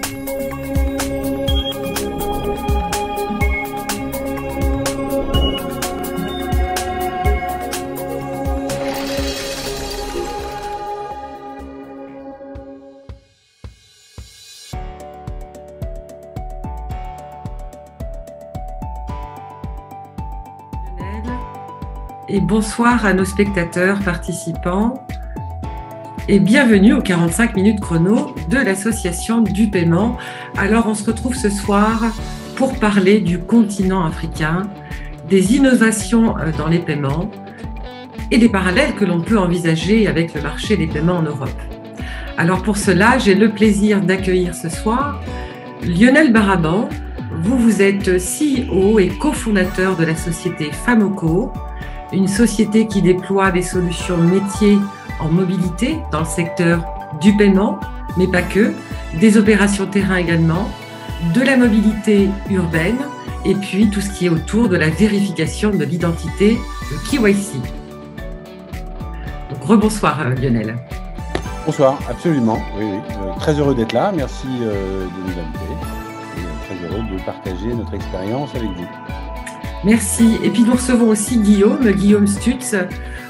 Et bonsoir à nos spectateurs, participants, et bienvenue aux 45 minutes chrono de l'association du paiement. Alors on se retrouve ce soir pour parler du continent africain, des innovations dans les paiements et des parallèles que l'on peut envisager avec le marché des paiements en Europe. Alors pour cela, j'ai le plaisir d'accueillir ce soir Lionel Baraban. Vous êtes CEO et cofondateur de la société Famoco, une société qui déploie des solutions métiers en mobilité dans le secteur du paiement, mais pas que, des opérations terrain également, de la mobilité urbaine et puis tout ce qui est autour de la vérification de l'identité, le KYC. Donc rebonsoir Lionel. Bonsoir, absolument, oui. Très heureux d'être là, merci de nous inviter et très heureux de partager notre expérience avec vous. Merci. Et puis nous recevons aussi Guillaume Stutz.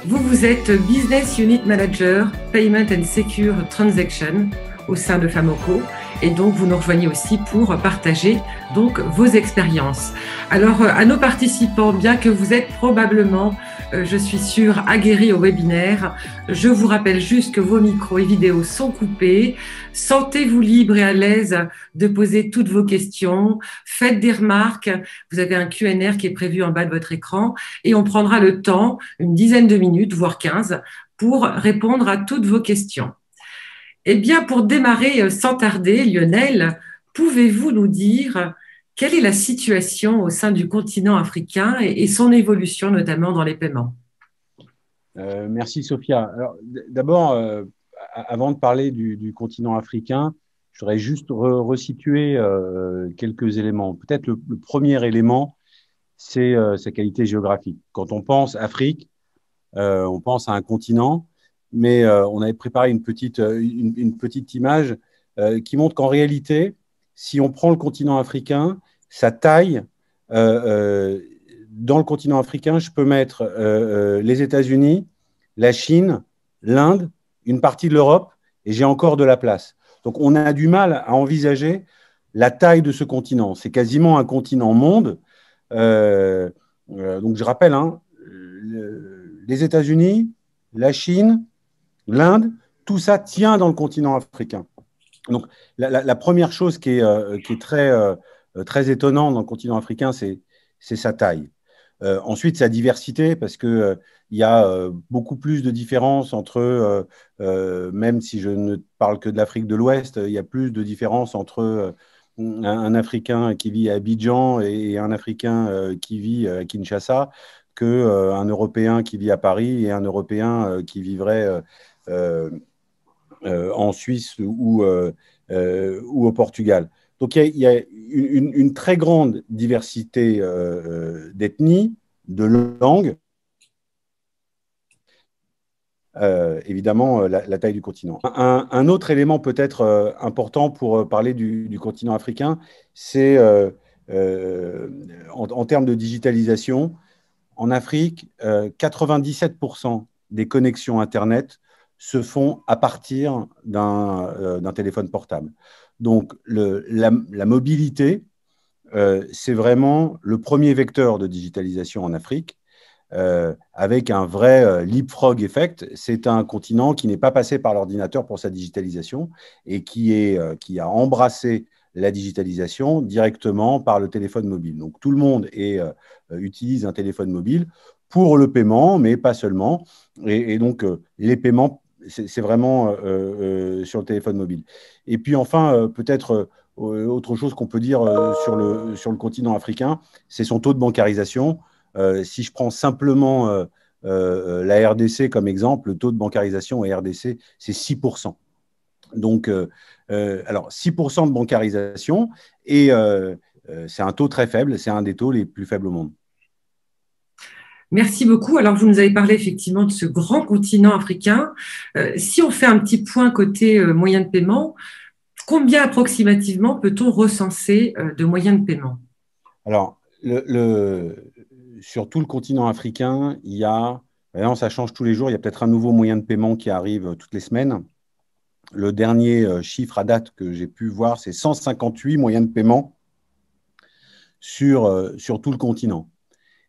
Vous êtes Business Unit Manager, Payment and Secure Transaction au sein de Famoco. Et donc, vous nous rejoignez aussi pour partager donc vos expériences. Alors, à nos participants, bien que vous êtes probablement, je suis sûre, aguerris au webinaire, je vous rappelle juste que vos micros et vidéos sont coupés. Sentez-vous libre et à l'aise de poser toutes vos questions. Faites des remarques. Vous avez un Q&R qui est prévu en bas de votre écran et on prendra le temps, une dizaine de minutes, voire 15, pour répondre à toutes vos questions. Eh bien, pour démarrer sans tarder, Lionel, pouvez-vous nous dire quelle est la situation au sein du continent africain et son évolution, notamment dans les paiements? Merci, Sophia. D'abord, avant de parler du continent africain, je voudrais juste resituer quelques éléments. Peut-être le premier élément, c'est sa qualité géographique. Quand on pense Afrique, on pense à un continent. Mais on avait préparé une petite image qui montre qu'en réalité, si on prend le continent africain, sa taille, dans le continent africain, je peux mettre les États-Unis, la Chine, l'Inde, une partie de l'Europe, et j'ai encore de la place. Donc on a du mal à envisager la taille de ce continent. C'est quasiment un continent monde. Donc je rappelle, hein, les États-Unis, la Chine, l'Inde, tout ça tient dans le continent africain. Donc, la première chose qui est très étonnante dans le continent africain, c'est sa taille. Ensuite, sa diversité, parce qu'il y a beaucoup plus de différences entre, même si je ne parle que de l'Afrique de l'Ouest, il y a plus de différences entre un Africain qui vit à Abidjan et un Africain qui vit à Kinshasa qu'un Européen qui vit à Paris et un Européen qui vivrait en Suisse ou au Portugal. Donc, il y a une très grande diversité d'ethnies, de langues, évidemment, la taille du continent. Un autre élément peut-être important pour parler du continent africain, c'est en termes de digitalisation. En Afrique, 97% des connexions Internet se font à partir d'un téléphone portable. Donc, la mobilité, c'est vraiment le premier vecteur de digitalisation en Afrique, avec un vrai leapfrog effect. C'est un continent qui n'est pas passé par l'ordinateur pour sa digitalisation et qui a embrassé la digitalisation directement par le téléphone mobile. Donc, tout le monde utilise un téléphone mobile pour le paiement, mais pas seulement. Et donc, les paiements, c'est vraiment sur le téléphone mobile. Et puis enfin, peut-être autre chose qu'on peut dire sur le continent africain, c'est son taux de bancarisation. Si je prends simplement la RDC comme exemple, le taux de bancarisation à RDC, c'est 6%. Donc, alors 6% de bancarisation, et c'est un taux très faible, c'est un des taux les plus faibles au monde. Merci beaucoup. Alors, vous nous avez parlé effectivement de ce grand continent africain. Si on fait un petit point côté moyen de paiement, Combien approximativement peut-on recenser de moyens de paiement? Alors, sur tout le continent africain, il y a, maintenant, ça change tous les jours, il y a peut-être un nouveau moyen de paiement qui arrive toutes les semaines. Le dernier chiffre à date que j'ai pu voir, c'est 158 moyens de paiement sur tout le continent.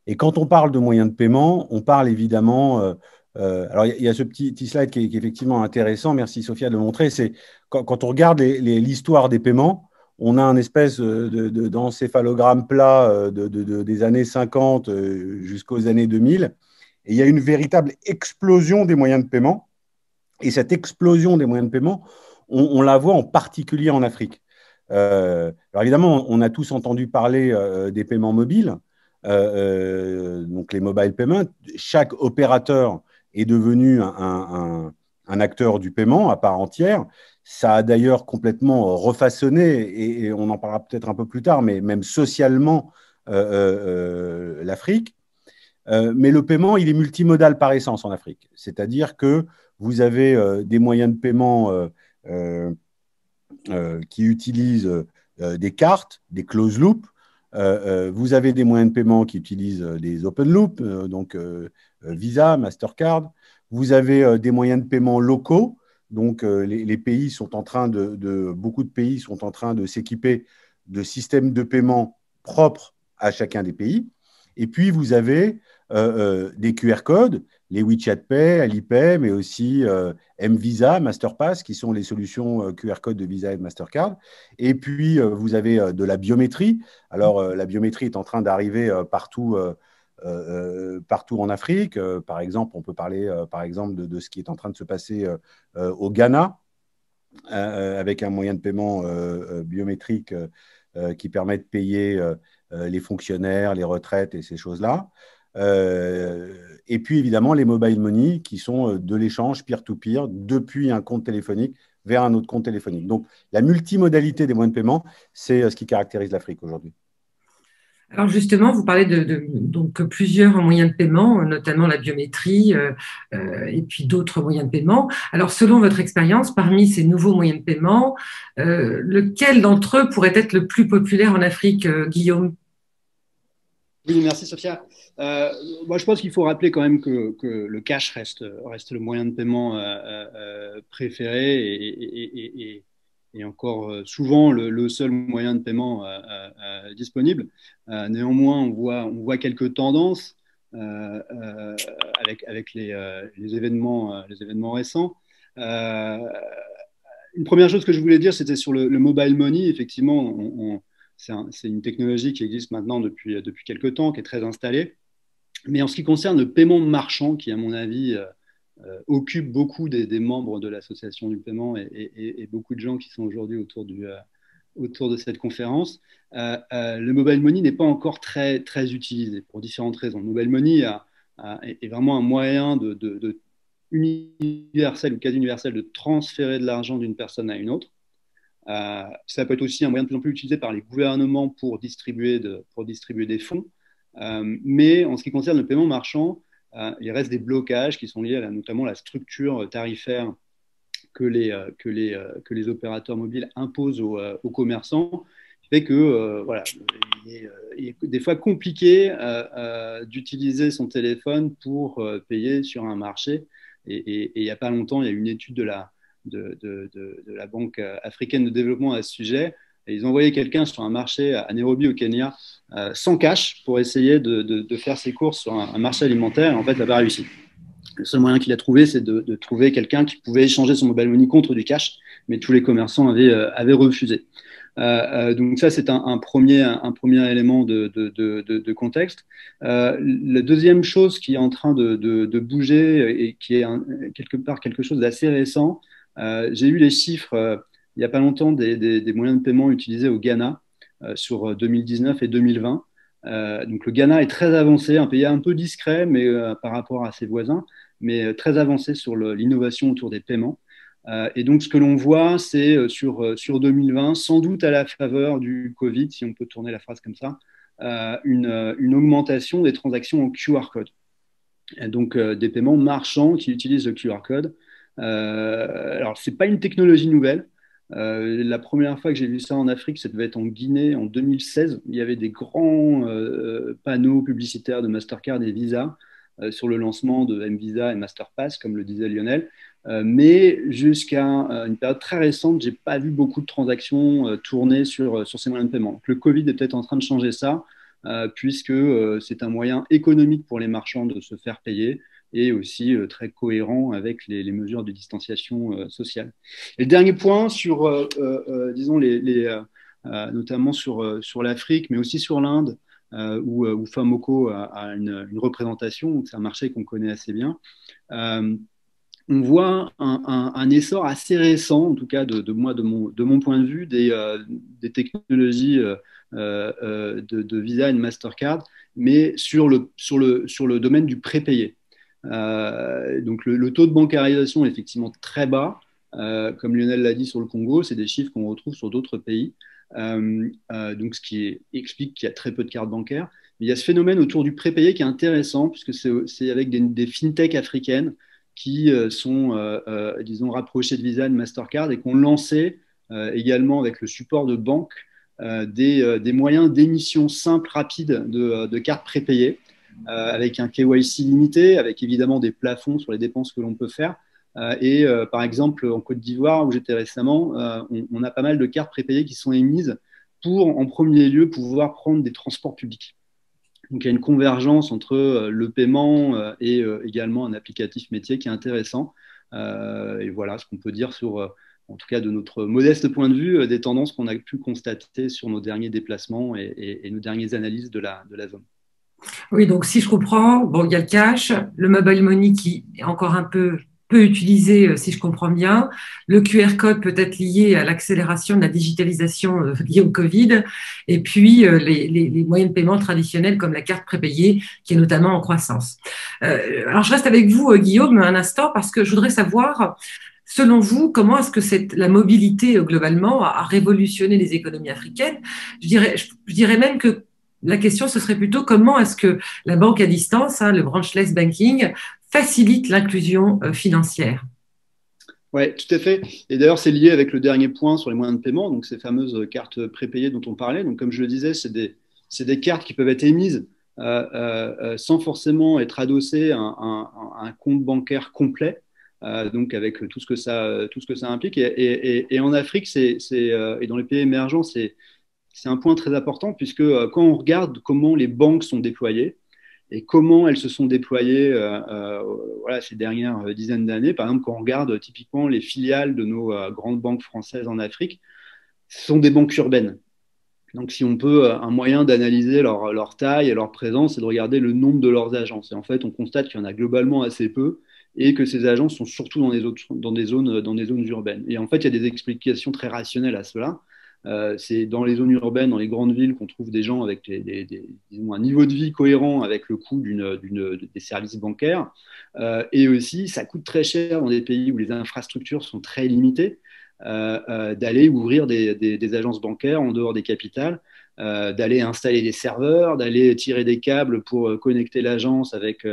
Et quand on parle de moyens de paiement, on parle évidemment. Alors, il y a ce petit slide qui est effectivement intéressant. Merci Sophia de le montrer. C'est quand on regarde l'histoire des paiements, on a un espèce d'encéphalogramme plat des années 50 jusqu'aux années 2000. Et il y a une véritable explosion des moyens de paiement. Et cette explosion des moyens de paiement, on la voit en particulier en Afrique. Alors évidemment, on a tous entendu parler des paiements mobiles, donc les mobile payments. Chaque opérateur est devenu un acteur du paiement à part entière. Ça a d'ailleurs complètement refaçonné, et on en parlera peut-être un peu plus tard, mais même socialement, l'Afrique. Mais le paiement, il est multimodal par essence en Afrique. C'est-à-dire que vous avez des moyens de paiement qui utilisent des cartes, des closed loop. Vous avez des moyens de paiement qui utilisent des open loop, donc Visa, Mastercard. Vous avez des moyens de paiement locaux. Donc, les pays sont en train beaucoup de pays sont en train de s'équiper de systèmes de paiement propres à chacun des pays. Et puis, vous avez des QR codes, les WeChat Pay, Alipay, mais aussi M-Visa, Masterpass, qui sont les solutions QR code de Visa et de Mastercard. Et puis, vous avez de la biométrie. Alors, la biométrie est en train d'arriver partout en Afrique. Par exemple, on peut parler par exemple de ce qui est en train de se passer au Ghana, avec un moyen de paiement biométrique qui permet de payer les fonctionnaires, les retraites et ces choses-là. Et puis, évidemment, les mobile money qui sont de l'échange peer-to-peer depuis un compte téléphonique vers un autre compte téléphonique. Donc, la multimodalité des moyens de paiement, c'est ce qui caractérise l'Afrique aujourd'hui. Alors justement, vous parlez donc plusieurs moyens de paiement, notamment la biométrie et puis d'autres moyens de paiement. Alors selon votre expérience, parmi ces nouveaux moyens de paiement, lequel d'entre eux pourrait être le plus populaire en Afrique, Guillaume? Oui, merci Sophia. Moi, je pense qu'il faut rappeler quand même que le cash reste le moyen de paiement préféré et encore souvent le seul moyen de paiement disponible. Néanmoins, on voit quelques tendances avec les événements récents. Une première chose que je voulais dire, c'était sur le mobile money. Effectivement, c'est une technologie qui existe maintenant depuis quelques temps, qui est très installée. Mais en ce qui concerne le paiement marchand, qui, à mon avis, occupe beaucoup des membres de l'association du paiement et beaucoup de gens qui sont aujourd'hui autour de cette conférence, le mobile money n'est pas encore très, très utilisé pour différentes raisons. Le mobile money est vraiment un moyen de universel ou quasi universel de transférer de l'argent d'une personne à une autre. Ça peut être aussi un moyen de plus en plus utilisé par les gouvernements pour distribuer des fonds. Mais en ce qui concerne le paiement marchand, il reste des blocages qui sont liés à notamment la structure tarifaire que les opérateurs mobiles imposent aux commerçants, qui fait que voilà, il est des fois compliqué d'utiliser son téléphone pour payer sur un marché. Et il n'y a pas longtemps, il y a une étude de la Banque africaine de développement à ce sujet. Et ils ont envoyé quelqu'un sur un marché à Nairobi au Kenya sans cash pour essayer de faire ses courses sur un marché alimentaire. Et en fait, il n'a pas réussi. Le seul moyen qu'il a trouvé, c'est de trouver quelqu'un qui pouvait échanger son mobile money contre du cash, mais tous les commerçants avaient refusé. Donc ça, c'est un premier élément de contexte. La deuxième chose qui est en train de bouger et qui est quelque part quelque chose d'assez récent, j'ai eu les chiffres il n'y a pas longtemps des moyens de paiement utilisés au Ghana sur 2019 et 2020. Donc le Ghana est très avancé, un pays un peu discret mais, par rapport à ses voisins, mais très avancé sur l'innovation autour des paiements. Et donc ce que l'on voit, c'est sur 2020, sans doute à la faveur du Covid, si on peut tourner la phrase comme ça, une augmentation des transactions en QR code. Et donc des paiements marchands qui utilisent le QR code. Alors, ce n'est pas une technologie nouvelle. La première fois que j'ai vu ça en Afrique, ça devait être en Guinée en 2016. Il y avait des grands panneaux publicitaires de Mastercard et Visa sur le lancement de M-Visa et Masterpass, comme le disait Lionel. Mais jusqu'à une période très récente, j'ai pas vu beaucoup de transactions tourner sur ces moyens de paiement. Donc, le Covid est peut-être en train de changer ça, puisque c'est un moyen économique pour les marchands de se faire payer et aussi très cohérent avec les mesures de distanciation sociale. Et le dernier point sur, disons, notamment sur l'Afrique, mais aussi sur l'Inde, où Famoko a une représentation, donc c'est un marché qu'on connaît assez bien. On voit un essor assez récent, en tout cas de mon point de vue, des technologies de Visa et de Mastercard, mais sur le domaine du prépayé. Donc le taux de bancarisation est effectivement très bas. Comme Lionel l'a dit sur le Congo, c'est des chiffres qu'on retrouve sur d'autres pays. Donc ce qui explique qu'il y a très peu de cartes bancaires. Mais il y a ce phénomène autour du prépayé qui est intéressant, puisque c'est avec des fintechs africaines qui sont, disons, rapprochées de Visa et de Mastercard et qui ont lancé également avec le support de banques des moyens d'émission simple, rapide de cartes prépayées, avec un KYC limité, avec évidemment des plafonds sur les dépenses que l'on peut faire. Par exemple, en Côte d'Ivoire, où j'étais récemment, on a pas mal de cartes prépayées qui sont émises pour, en premier lieu, pouvoir prendre des transports publics. Donc, il y a une convergence entre le paiement et également un applicatif métier qui est intéressant. Et voilà ce qu'on peut dire sur, en tout cas de notre modeste point de vue, des tendances qu'on a pu constater sur nos derniers déplacements et nos dernières analyses de la zone. Oui, donc si je comprends, bon, il y a le cash, le mobile money qui est encore un peu utilisé, si je comprends bien. Le QR code peut être lié à l'accélération de la digitalisation liée au Covid. Et puis, les moyens de paiement traditionnels comme la carte prépayée, qui est notamment en croissance. Alors, je reste avec vous, Guillaume, un instant, parce que je voudrais savoir, selon vous, comment est-ce que la mobilité, globalement, a révolutionné les économies africaines? Je dirais même que la question, ce serait plutôt comment est-ce que la banque à distance, le branchless banking, facilite l'inclusion financière. Oui, tout à fait. Et d'ailleurs, c'est lié avec le dernier point sur les moyens de paiement, donc ces fameuses cartes prépayées dont on parlait. Donc, comme je le disais, c'est des cartes qui peuvent être émises sans forcément être adossées à un compte bancaire complet, donc avec tout ce que ça implique. Et en Afrique, et dans les pays émergents, c'est un point très important, puisque quand on regarde comment les banques sont déployées, et comment elles se sont déployées voilà, ces dernières dizaines d'années. Par exemple, quand on regarde typiquement les filiales de nos grandes banques françaises en Afrique, ce sont des banques urbaines. Donc, si on peut, un moyen d'analyser leur taille et leur présence, c'est de regarder le nombre de leurs agences. Et en fait, on constate qu'il y en a globalement assez peu et que ces agences sont surtout dans des zones urbaines. Et en fait, il y a des explications très rationnelles à cela. C'est dans les zones urbaines, dans les grandes villes, qu'on trouve des gens avec disons, un niveau de vie cohérent avec le coût des services bancaires. Et aussi, ça coûte très cher dans des pays où les infrastructures sont très limitées. D'aller ouvrir des agences bancaires en dehors des capitales, d'aller installer des serveurs, d'aller tirer des câbles pour connecter l'agence avec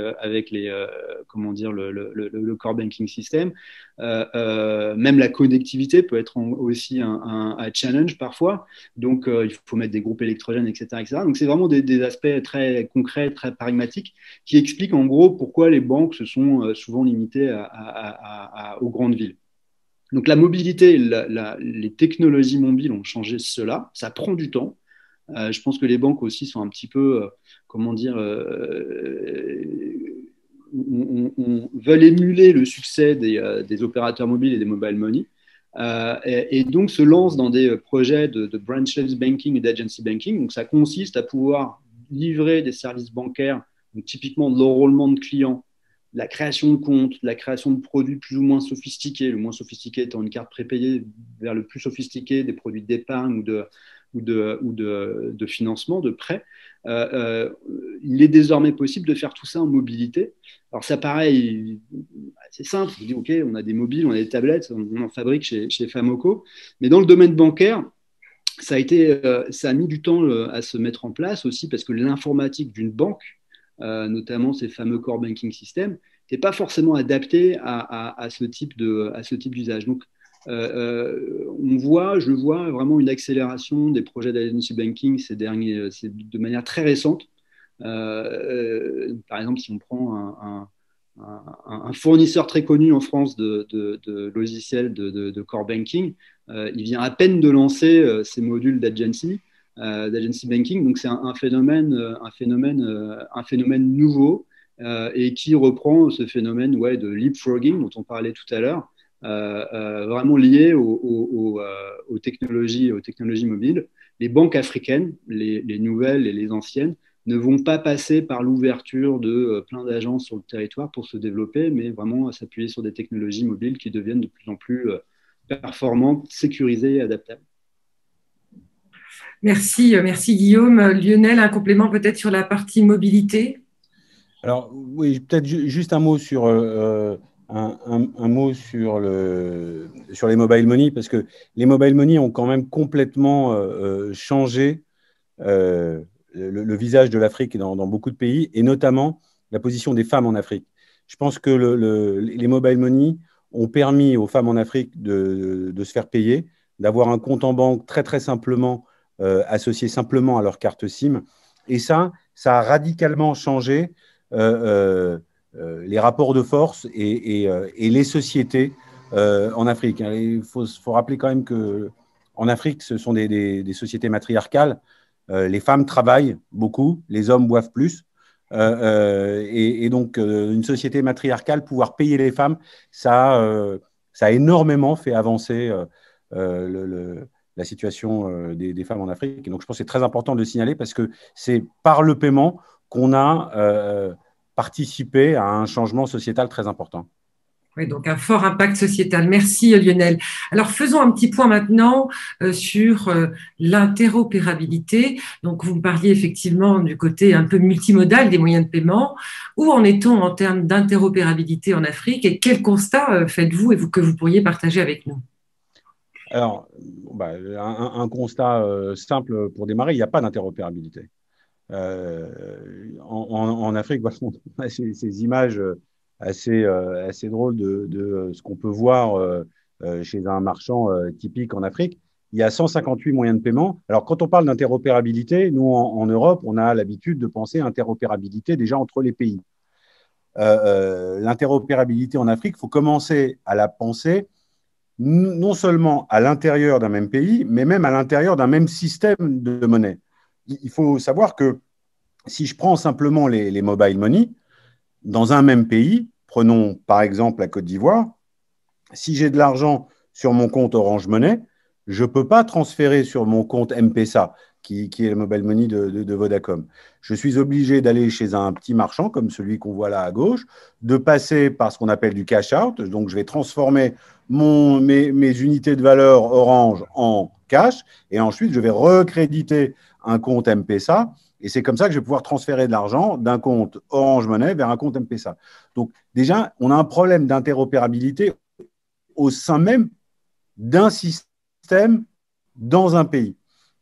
comment dire, le core banking system. Même la connectivité peut être aussi un challenge parfois. Donc, il faut mettre des groupes électrogènes, etc., etc. Donc, c'est vraiment des aspects très concrets, très pragmatiques qui expliquent en gros pourquoi les banques se sont souvent limitées aux grandes villes. Donc la mobilité, les technologies mobiles ont changé cela. Ça prend du temps. Je pense que les banques aussi sont un petit peu, comment dire, on veulent émuler le succès des opérateurs mobiles et des mobile money. Et donc se lancent dans des projets de branchless banking et d'agency banking. Donc ça consiste à pouvoir livrer des services bancaires, donc typiquement de l'enrôlement de clients, la création de comptes, la création de produits plus ou moins sophistiqués, le moins sophistiqué étant une carte prépayée, vers le plus sophistiqué, des produits d'épargne ou de financement, de prêt. Il est désormais possible de faire tout ça en mobilité. Alors ça paraît c'est simple, on dit ok, on a des mobiles, on a des tablettes, on en fabrique chez Famoko, mais dans le domaine bancaire, ça a mis du temps à se mettre en place aussi parce que l'informatique d'une banque, notamment ces fameux core banking systems, n'est pas forcément adapté à ce type d'usage. Donc, je vois vraiment une accélération des projets d'agency banking de manière très récente. Par exemple, si on prend un fournisseur très connu en France de logiciels de core banking, il vient à peine de lancer ses modules d'agency banking. Donc c'est un phénomène nouveau et qui reprend ce phénomène de leapfrogging dont on parlait tout à l'heure, vraiment lié aux technologies mobiles. Les banques africaines, les nouvelles et les anciennes, ne vont pas passer par l'ouverture de plein d'agences sur le territoire pour se développer, mais vraiment s'appuyer sur des technologies mobiles qui deviennent de plus en plus performantes, sécurisées et adaptables. Merci Guillaume. Lionel, un complément peut-être sur la partie mobilité? Alors oui, peut-être juste un mot sur un mot sur les mobile money, parce que les mobile money ont quand même complètement changé le visage de l'Afrique dans beaucoup de pays, et notamment la position des femmes en Afrique. Je pense que les mobile money ont permis aux femmes en Afrique de se faire payer, d'avoir un compte en banque très très simplement associé simplement à leur carte SIM. Et ça a radicalement changé les rapports de force et les sociétés en Afrique. Il faut rappeler quand même qu'en Afrique, ce sont des sociétés matriarcales. Les femmes travaillent beaucoup, les hommes boivent plus. Et donc, une société matriarcale, pouvoir payer les femmes, ça a énormément fait avancer la situation des femmes en Afrique. Et donc, je pense que c'est très important de le signaler parce que c'est par le paiement qu'on a participé à un changement sociétal très important. Oui, donc un fort impact sociétal. Merci Lionel. Alors faisons un petit point maintenant sur l'interopérabilité. Donc vous me parliez effectivement du côté un peu multimodal des moyens de paiement. Où en est-on en termes d'interopérabilité en Afrique et quel constat faites-vous et que vous pourriez partager avec nous? Alors, un constat simple pour démarrer, il n'y a pas d'interopérabilité. En Afrique, on a ces images assez drôle de ce qu'on peut voir chez un marchand typique en Afrique. Il y a 158 moyens de paiement. Alors, quand on parle d'interopérabilité, nous, en Europe, on a l'habitude de penser interopérabilité déjà entre les pays. L'interopérabilité en Afrique, il faut commencer à la penser non seulement à l'intérieur d'un même pays, mais même à l'intérieur d'un même système de monnaie. Il faut savoir que si je prends simplement les mobile money, dans un même pays, prenons par exemple la Côte d'Ivoire, si j'ai de l'argent sur mon compte Orange Money, je ne peux pas transférer sur mon compte M-Pesa, qui est le mobile money de Vodacom. Je suis obligé d'aller chez un petit marchand, comme celui qu'on voit là à gauche, de passer par ce qu'on appelle du cash out. Donc, je vais transformer mes unités de valeur Orange en cash, et ensuite, je vais recréditer un compte M-Pesa. Et c'est comme ça que je vais pouvoir transférer de l'argent d'un compte Orange Money vers un compte M-Pesa. Donc, déjà, on a un problème d'interopérabilité au sein même d'un système dans un pays.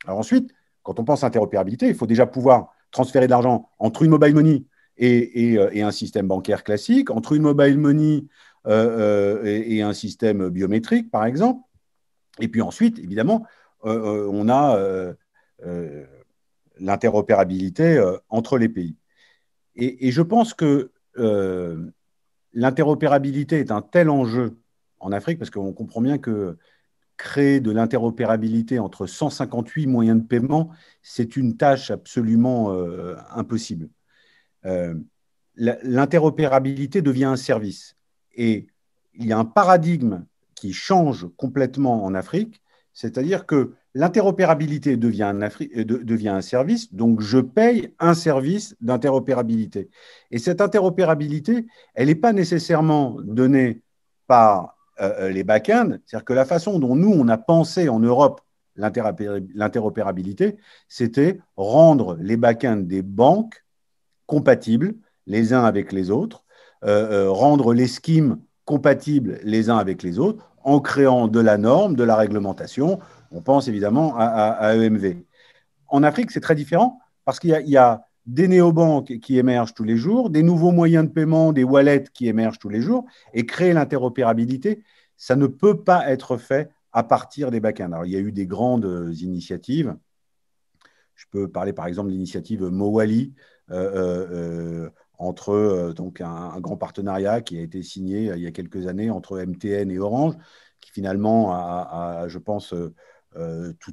Alors ensuite, quand on pense à interopérabilité, il faut déjà pouvoir transférer de l'argent entre une mobile money et un système bancaire classique, entre une mobile money et un système biométrique, par exemple. Et puis ensuite, évidemment, on a l'interopérabilité entre les pays. Et je pense que l'interopérabilité est un tel enjeu en Afrique, parce qu'on comprend bien que créer de l'interopérabilité entre 158 moyens de paiement, c'est une tâche absolument impossible. L'interopérabilité devient un service. Et il y a un paradigme qui change complètement en Afrique, c'est-à-dire que l'interopérabilité devient un service, donc je paye un service d'interopérabilité. Et cette interopérabilité, elle n'est pas nécessairement donnée par les back-ends, c'est-à-dire que la façon dont nous, on a pensé en Europe l'interopérabilité, c'était rendre les back-ends des banques compatibles les uns avec les autres, rendre les schemes compatibles les uns avec les autres, en créant de la norme, de la réglementation. On pense évidemment à EMV. En Afrique, c'est très différent parce qu'il y a des néobanques qui émergent tous les jours, des nouveaux moyens de paiement, des wallets qui émergent tous les jours, et créer l'interopérabilité, ça ne peut pas être fait à partir des back-ends. Alors, il y a eu des grandes initiatives. Je peux parler par exemple de l'initiative Mowali, entre donc un grand partenariat qui a été signé il y a quelques années entre MTN et Orange, qui finalement a je pense,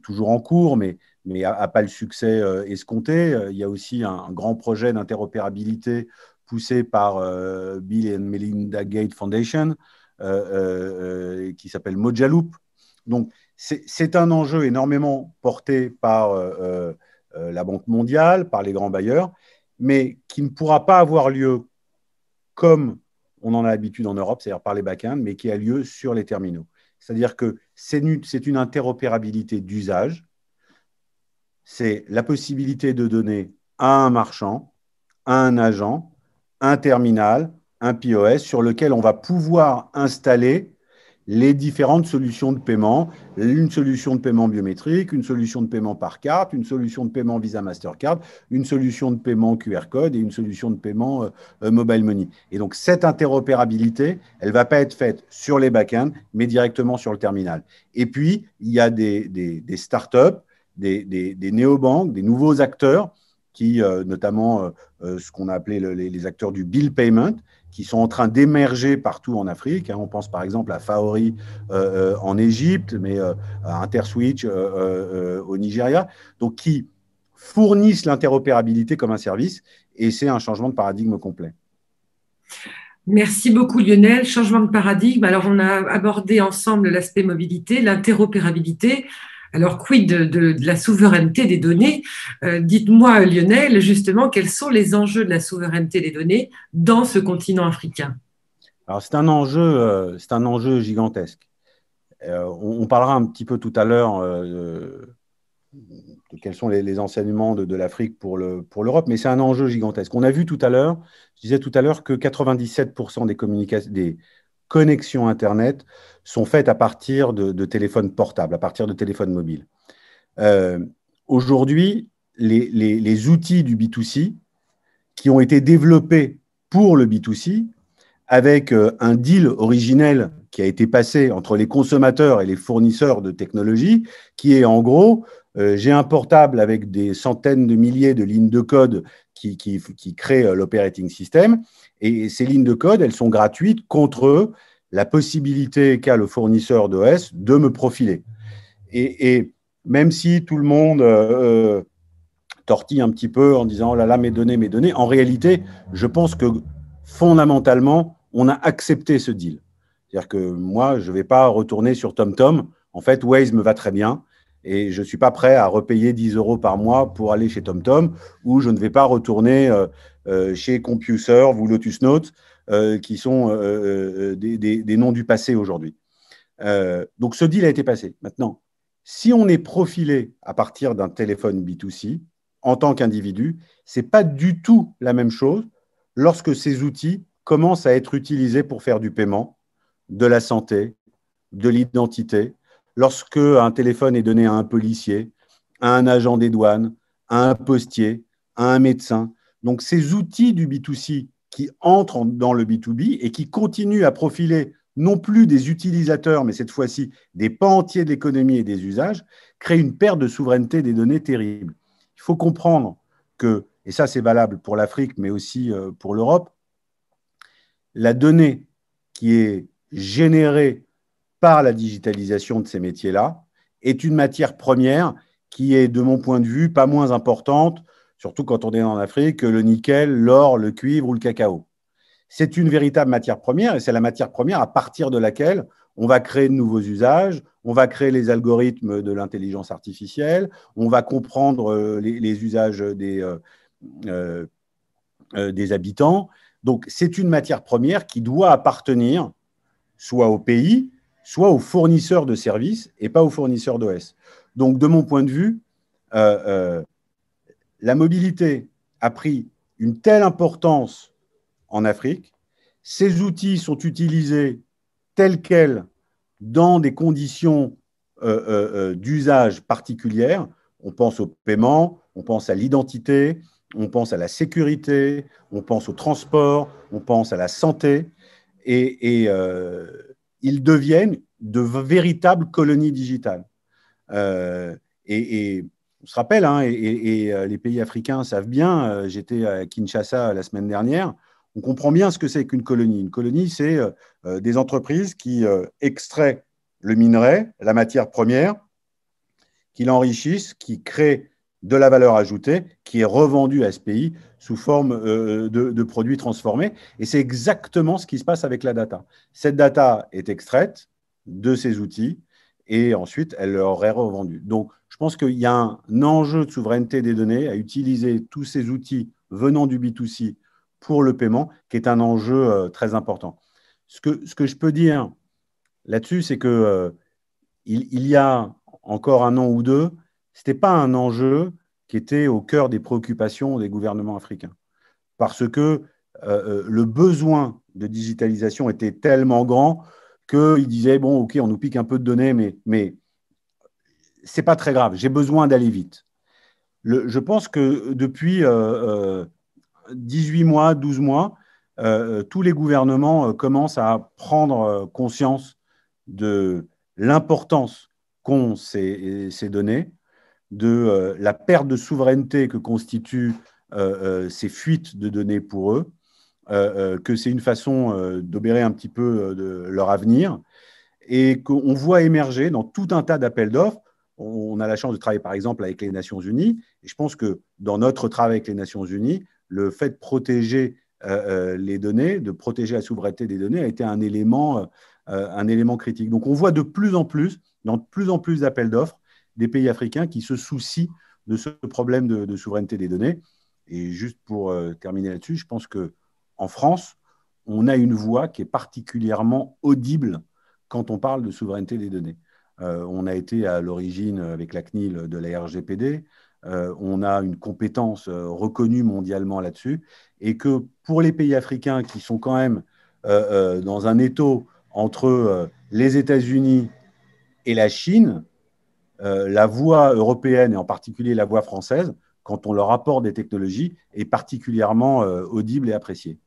toujours en cours, mais n'a pas le succès escompté. Il y a aussi un grand projet d'interopérabilité poussé par Bill and Melinda Gates Foundation, qui s'appelle Mojaloop. Donc, c'est un enjeu énormément porté par la Banque mondiale, par les grands bailleurs, mais qui ne pourra pas avoir lieu comme on en a l'habitude en Europe, c'est-à-dire par les back-ends, mais qui a lieu sur les terminaux. C'est-à-dire que c'est une interopérabilité d'usage. C'est la possibilité de donner à un marchand, à un agent, un terminal, un POS sur lequel on va pouvoir installer les différentes solutions de paiement, une solution de paiement biométrique, une solution de paiement par carte, une solution de paiement Visa Mastercard, une solution de paiement QR code et une solution de paiement mobile money. Et donc, cette interopérabilité, elle ne va pas être faite sur les back-ends, mais directement sur le terminal. Et puis, il y a des startups, des néobanques, des nouveaux acteurs qui, notamment ce qu'on a appelé les acteurs du bill payment, qui sont en train d'émerger partout en Afrique. On pense par exemple à Faori en Égypte, mais à Interswitch au Nigeria, donc qui fournissent l'interopérabilité comme un service, et c'est un changement de paradigme complet. Merci beaucoup Lionel. Changement de paradigme. Alors, on a abordé ensemble l'aspect mobilité, l'interopérabilité. Alors, quid de la souveraineté des données? Dites-moi, Lionel, justement, quels sont les enjeux de la souveraineté des données dans ce continent africain? Alors, c'est un enjeu gigantesque. On parlera un petit peu tout à l'heure de quels sont les enseignements de l'Afrique pour l'Europe, mais c'est un enjeu gigantesque. On a vu tout à l'heure, je disais tout à l'heure que 97% des connexions Internet sont faites à partir de téléphones portables, à partir de téléphones mobiles. Aujourd'hui, les outils du B2C qui ont été développés pour le B2C, avec un deal originel qui a été passé entre les consommateurs et les fournisseurs de technologie, qui est en gros, j'ai un portable avec des centaines de milliers de lignes de code qui créent l'operating system, et ces lignes de code, elles sont gratuites contre la possibilité qu'a le fournisseur d'OS de me profiler. Et même si tout le monde tortille un petit peu en disant « oh là là, mes données », en réalité, je pense que fondamentalement, on a accepté ce deal. C'est-à-dire que moi, je ne vais pas retourner sur TomTom. En fait, Waze me va très bien et je ne suis pas prêt à repayer 10 € par mois pour aller chez TomTom, ou je ne vais pas retourner chez CompuServe ou Lotus Notes, qui sont des noms du passé aujourd'hui. Donc, ce deal a été passé. Maintenant, si on est profilé à partir d'un téléphone B2C, en tant qu'individu, ce n'est pas du tout la même chose lorsque ces outils commencent à être utilisés pour faire du paiement, de la santé, de l'identité, lorsque un téléphone est donné à un policier, à un agent des douanes, à un postier, à un médecin. Donc, ces outils du B2C qui entrent dans le B2B et qui continuent à profiler non plus des utilisateurs, mais cette fois-ci des pans entiers de l'économie et des usages, créent une perte de souveraineté des données terrible. Il faut comprendre que, et ça c'est valable pour l'Afrique, mais aussi pour l'Europe, la donnée qui est générée par la digitalisation de ces métiers-là est une matière première qui est, de mon point de vue, pas moins importante, surtout quand on est en Afrique, que le nickel, l'or, le cuivre ou le cacao. C'est une véritable matière première, et c'est la matière première à partir de laquelle on va créer de nouveaux usages, on va créer les algorithmes de l'intelligence artificielle, on va comprendre les usages des habitants. Donc, c'est une matière première qui doit appartenir soit au pays, soit aux fournisseurs de services et pas aux fournisseurs d'OS. Donc, de mon point de vue, la mobilité a pris une telle importance en Afrique. Ces outils sont utilisés tels quels dans des conditions d'usage particulières. On pense au paiement, on pense à l'identité, on pense à la sécurité, on pense au transport, on pense à la santé. Et ils deviennent de véritables colonies digitales. Et on se rappelle, hein, et les pays africains savent bien, j'étais à Kinshasa la semaine dernière, on comprend bien ce que c'est qu'une colonie. Une colonie, c'est des entreprises qui extraient le minerai, la matière première, qui l'enrichissent, qui créent de la valeur ajoutée, qui est revendue à ce pays sous forme de produits transformés. Et c'est exactement ce qui se passe avec la data. Cette data est extraite de ces outils et ensuite, elle leur est revendue. Donc, je pense qu'il y a un enjeu de souveraineté des données à utiliser tous ces outils venant du B2C pour le paiement, qui est un enjeu très important. Ce que je peux dire là-dessus, c'est que il y a encore un an ou deux, ce n'était pas un enjeu qui était au cœur des préoccupations des gouvernements africains. Parce que le besoin de digitalisation était tellement grand qu'ils disaient, bon, OK, on nous pique un peu de données, mais ce n'est pas très grave, j'ai besoin d'aller vite. Je pense que depuis 18 mois, 12 mois, tous les gouvernements commencent à prendre conscience de l'importance qu'ont ces données, de la perte de souveraineté que constituent ces fuites de données pour eux, que c'est une façon d'obérer un petit peu de leur avenir, et qu'on voit émerger dans tout un tas d'appels d'offres. On a la chance de travailler, par exemple, avec les Nations Unies, et je pense que dans notre travail avec les Nations Unies, le fait de protéger les données, de protéger la souveraineté des données a été un élément critique. Donc, on voit de plus en plus, dans de plus en plus d'appels d'offres, des pays africains qui se soucient de ce problème de souveraineté des données. Et juste pour terminer là-dessus, je pense qu'en France, on a une voix qui est particulièrement audible quand on parle de souveraineté des données. On a été à l'origine, avec la CNIL, de la RGPD. On a une compétence reconnue mondialement là-dessus. Et que pour les pays africains qui sont quand même dans un étau entre les États-Unis et la Chine, la voix européenne et en particulier la voix française, quand on leur apporte des technologies, est particulièrement audible et appréciée.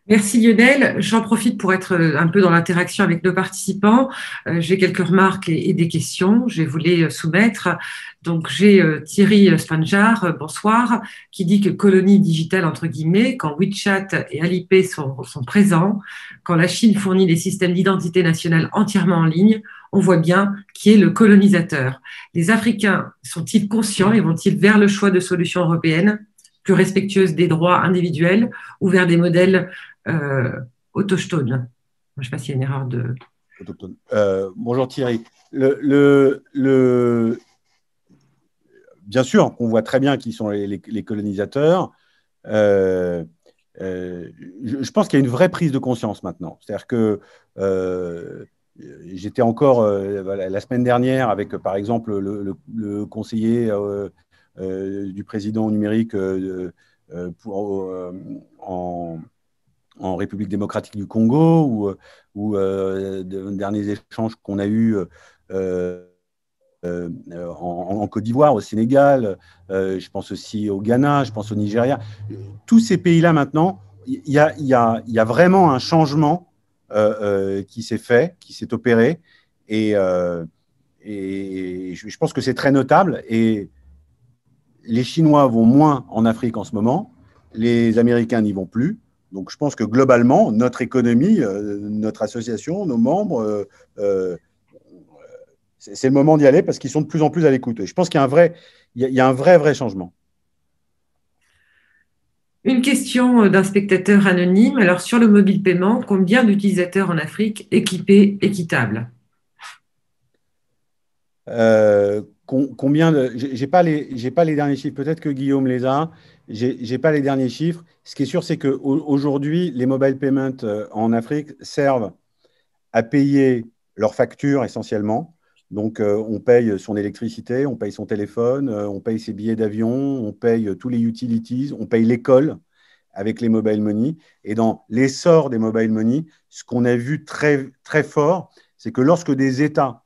Merci Lionel. J'en profite pour être un peu dans l'interaction avec nos participants. J'ai quelques remarques et des questions. Je vais vous les soumettre. Donc j'ai Thierry Spanjar, bonsoir, qui dit que colonie digitale entre guillemets, quand WeChat et Alipay sont présents, quand la Chine fournit des systèmes d'identité nationale entièrement en ligne, on voit bien qui est le colonisateur. Les Africains sont-ils conscients et vont-ils vers le choix de solutions européennes plus respectueuses des droits individuels ou vers des modèles autochtone. Je ne sais pas s'il y a une erreur de... Autochtone. Bonjour Thierry. Bien sûr qu'on voit très bien qui sont les colonisateurs. Je pense qu'il y a une vraie prise de conscience maintenant. C'est-à-dire que j'étais encore la semaine dernière avec, par exemple, le conseiller du président numérique en République démocratique du Congo, ou derniers échanges qu'on a eus en Côte d'Ivoire, au Sénégal, je pense aussi au Ghana, je pense au Nigeria. Tous ces pays-là, maintenant, il y a vraiment un changement qui s'est fait, qui s'est opéré, et je pense que c'est très notable. Et les Chinois vont moins en Afrique en ce moment, les Américains n'y vont plus. Donc, je pense que globalement, notre économie, notre association, nos membres, c'est le moment d'y aller parce qu'ils sont de plus en plus à l'écoute. Et je pense qu'il y a un vrai changement. Une question d'un spectateur anonyme. Alors, sur le mobile paiement, combien d'utilisateurs en Afrique équipés, équitables? J'ai pas les derniers chiffres. Peut-être que Guillaume les a. J'ai pas les derniers chiffres. Ce qui est sûr, c'est qu'aujourd'hui, les mobile payments en Afrique servent à payer leurs factures essentiellement. Donc, on paye son électricité, on paye son téléphone, on paye ses billets d'avion, on paye tous les utilities, on paye l'école avec les mobile money. Et dans l'essor des mobile money, ce qu'on a vu très, très fort, c'est que lorsque des États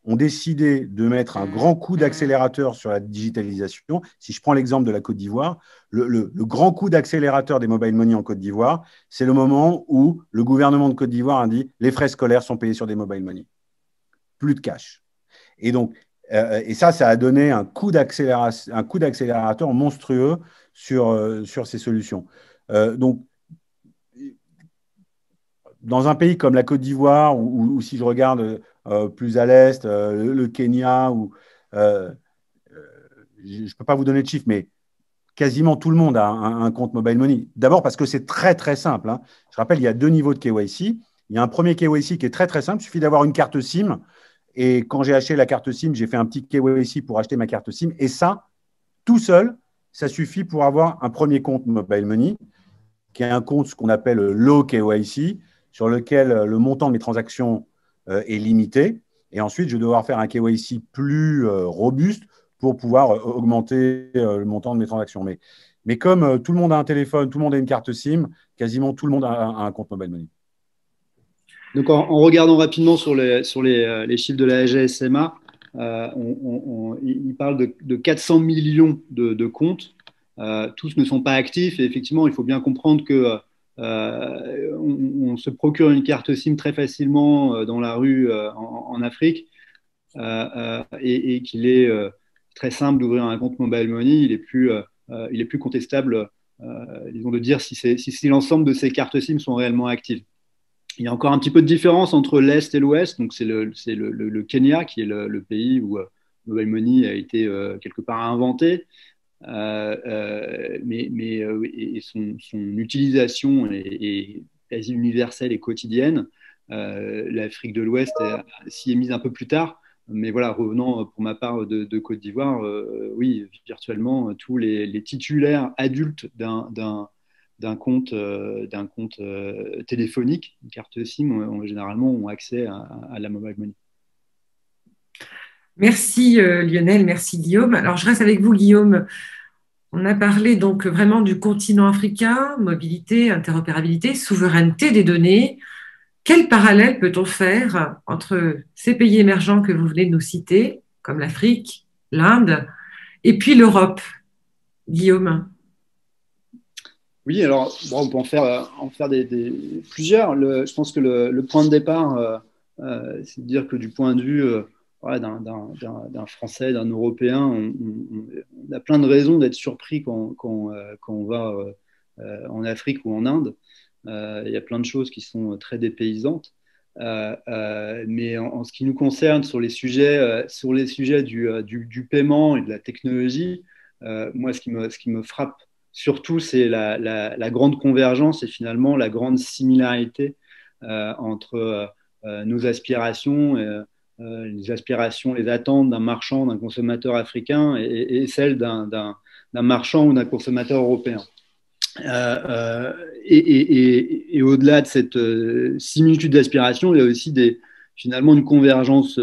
ont décidé de mettre un grand coup d'accélérateur sur la digitalisation. Si je prends l'exemple de la Côte d'Ivoire, le grand coup d'accélérateur des mobile money en Côte d'Ivoire, c'est le moment où le gouvernement de Côte d'Ivoire a dit les frais scolaires sont payés sur des mobile money. Plus de cash. Et donc, et ça a donné un coup d'accélérateur monstrueux sur ces solutions. Donc, dans un pays comme la Côte d'Ivoire, ou si je regarde plus à l'est, le Kenya, je ne peux pas vous donner de chiffres, mais quasiment tout le monde a un compte mobile money. D'abord parce que c'est très, très simple. Hein. Je rappelle, il y a 2 niveaux de KYC. Il y a un premier KYC qui est très, très simple. Il suffit d'avoir une carte SIM. Et quand j'ai acheté la carte SIM, j'ai fait un petit KYC pour acheter ma carte SIM. Et ça, tout seul, ça suffit pour avoir un premier compte mobile money, qui est un compte, ce qu'on appelle low KYC, sur lequel le montant de mes transactions est limité. Et ensuite, je vais devoir faire un KYC plus robuste pour pouvoir augmenter le montant de mes transactions. Mais comme tout le monde a un téléphone, tout le monde a une carte SIM, quasiment tout le monde a un compte mobile money. Donc, en regardant rapidement sur les chiffres de la GSMA, il parle de 400 millions de comptes. Tous ne sont pas actifs. Et effectivement, il faut bien comprendre que on se procure une carte SIM très facilement dans la rue en Afrique et qu'il est très simple d'ouvrir un compte mobile money. Il est plus contestable, disons, de dire si l'ensemble de ces cartes SIM sont réellement actives. Il y a encore un petit peu de différence entre l'Est et l'Ouest. Donc, c'est le Kenya qui est le pays où mobile money a été quelque part inventé. Et son utilisation est quasi universelle et quotidienne. L'Afrique de l'Ouest s'y est mise un peu plus tard. Mais voilà, revenant pour ma part de Côte d'Ivoire, oui, virtuellement, tous les titulaires adultes d'un compte téléphonique, une carte SIM, généralement ont accès à la mobile money. Merci Lionel, merci Guillaume. Alors je reste avec vous Guillaume. On a parlé donc vraiment du continent africain, mobilité, interopérabilité, souveraineté des données. Quel parallèle peut-on faire entre ces pays émergents que vous venez de nous citer, comme l'Afrique, l'Inde, et puis l'Europe, Guillaume? Oui, alors bon, on peut en faire plusieurs. Je pense que le point de départ, c'est de dire que du point de vue voilà, d'un Français, d'un Européen, on a plein de raisons d'être surpris quand on va en Afrique ou en Inde. Il y a plein de choses qui sont très dépaysantes. Mais en ce qui nous concerne, sur les sujets du paiement et de la technologie, moi, ce qui me frappe surtout, c'est la grande convergence et finalement la grande similarité entre nos aspirations, les aspirations, les attentes d'un marchand, d'un consommateur africain et celles d'un marchand ou d'un consommateur européen. Et au-delà de cette similitude d'aspiration, il y a aussi finalement une convergence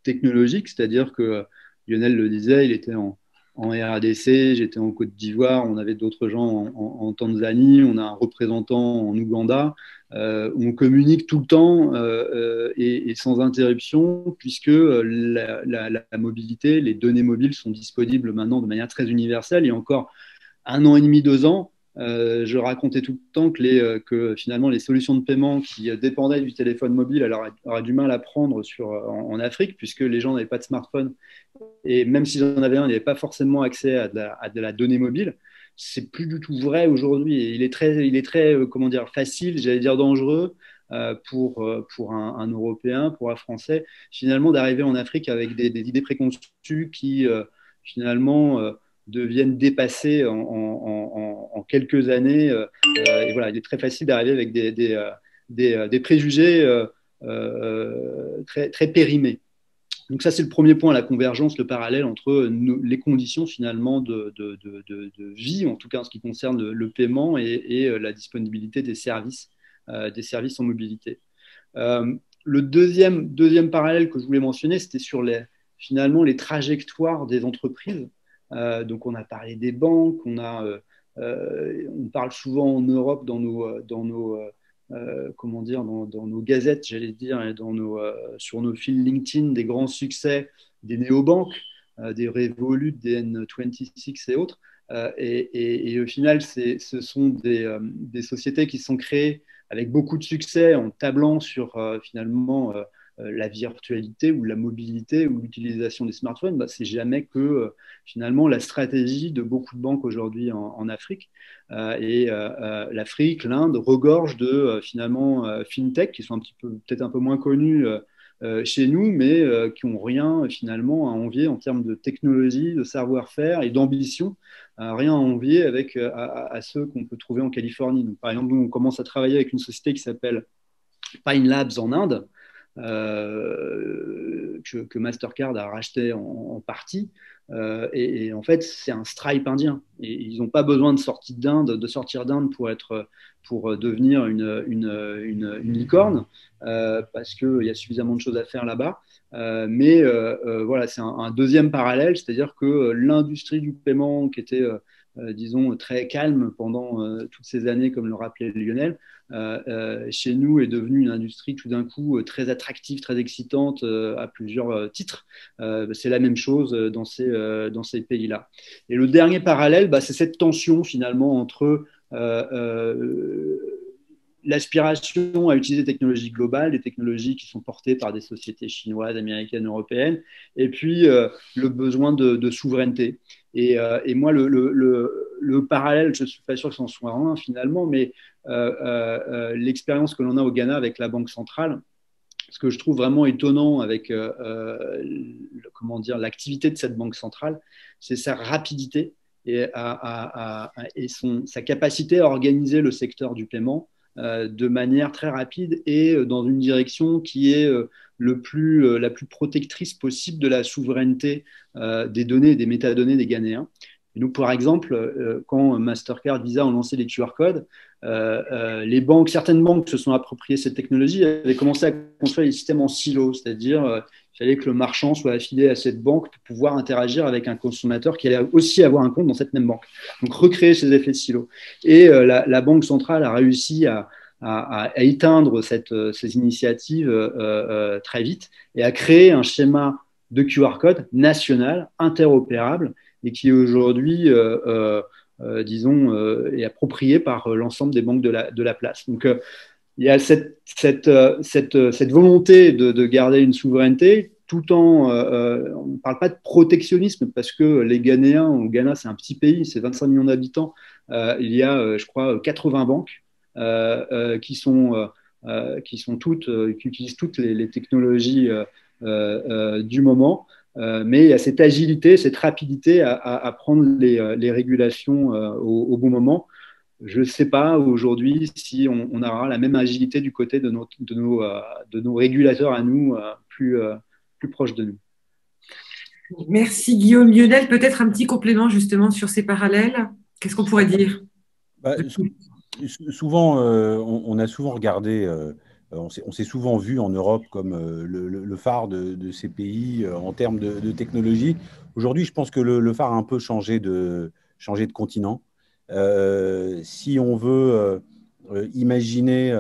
technologique, c'est-à-dire que Lionel le disait, il était en RDC, j'étais en Côte d'Ivoire, on avait d'autres gens en Tanzanie, on a un représentant en Ouganda. On communique tout le temps et sans interruption, puisque la mobilité, les données mobiles sont disponibles maintenant de manière très universelle. Il y a encore 1 an et demi, 2 ans, je racontais tout le temps que finalement les solutions de paiement qui dépendaient du téléphone mobile auraient du mal à prendre en Afrique, puisque les gens n'avaient pas de smartphone. Et même s'ils en avaient un, ils n'avaient pas forcément accès à de la donnée mobile. C'est plus du tout vrai aujourd'hui. Et il est très comment dire, facile, j'allais dire dangereux, pour un Européen, pour un Français, finalement d'arriver en Afrique avec des idées préconçues qui finalement deviennent dépassées en quelques années. Et voilà, il est très facile d'arriver avec des préjugés très, très périmés. Donc ça, c'est le premier point, la convergence, le parallèle entre les conditions finalement de vie, en tout cas en ce qui concerne le paiement et la disponibilité des services en mobilité. Le deuxième parallèle que je voulais mentionner, c'était sur finalement les trajectoires des entreprises. Donc on a parlé des banques, on parle souvent en Europe dans nos comment dire, dans nos gazettes, j'allais dire, et sur nos fils LinkedIn, des grands succès des néobanques, des Revolut, des N26 et autres. Et au final, ce sont des sociétés qui sont créées avec beaucoup de succès en tablant sur finalement la virtualité ou la mobilité ou l'utilisation des smartphones. C'est jamais que finalement la stratégie de beaucoup de banques aujourd'hui en Afrique. L'Afrique, l'Inde regorge de finalement fintech qui sont peut-être un peu moins connus chez nous, mais qui n'ont rien finalement à envier en termes de technologie, de savoir-faire et d'ambition, rien à envier à ceux qu'on peut trouver en Californie. Donc, par exemple, nous, on commence à travailler avec une société qui s'appelle Pine Labs en Inde, que Mastercard a racheté en partie. Et en fait, c'est un Stripe indien. Et ils n'ont pas besoin de sortir d'Inde pour devenir une licorne, parce qu'il y a suffisamment de choses à faire là-bas. Mais voilà, c'est un deuxième parallèle, c'est-à-dire que l'industrie du paiement qui était disons, très calme pendant toutes ces années, comme le rappelait Lionel, chez nous est devenue une industrie tout d'un coup très attractive, très excitante à plusieurs titres. C'est la même chose dans ces pays-là. Et le dernier parallèle, c'est cette tension finalement entre l'aspiration à utiliser des technologies globales, des technologies qui sont portées par des sociétés chinoises, américaines, européennes, et puis le besoin de souveraineté. Et moi, le parallèle, je ne suis pas sûr que ce soit un finalement, mais l'expérience que l'on a au Ghana avec la Banque centrale, ce que je trouve vraiment étonnant avec l'activité de cette banque centrale, c'est sa rapidité et sa capacité à organiser le secteur du paiement de manière très rapide et dans une direction qui est la plus protectrice possible de la souveraineté des données et des métadonnées des Ghanéens. Et donc, par exemple, quand Mastercard, Visa ont lancé les QR codes, certaines banques se sont appropriées cette technologie et avaient commencé à construire des systèmes en silo, c'est-à-dire il fallait que le marchand soit affilié à cette banque pour pouvoir interagir avec un consommateur qui allait aussi avoir un compte dans cette même banque. Donc, recréer ces effets de silo. Et la Banque centrale a réussi à éteindre ces initiatives très vite et à créer un schéma de QR code national, interopérable, et qui aujourd'hui, disons, est approprié par l'ensemble des banques de la place. Donc, il y a cette volonté de garder une souveraineté, tout en, on ne parle pas de protectionnisme, parce que les Ghanéens, au Ghana, c'est un petit pays, c'est 25 millions d'habitants, il y a, je crois, 80 banques qui utilisent toutes les technologies du moment. Mais il y a cette agilité, cette rapidité à prendre les régulations au bon moment. Je ne sais pas aujourd'hui si on aura la même agilité du côté de nos régulateurs à nous, plus proches de nous. Merci Guillaume. Lionel, peut-être un petit complément justement sur ces parallèles. Qu'est-ce qu'on pourrait dire? Souvent, on a souvent regardé, on s'est souvent vu en Europe comme le phare de ces pays en termes de technologie. Aujourd'hui, je pense que le phare a un peu changé de continent. Si on veut imaginer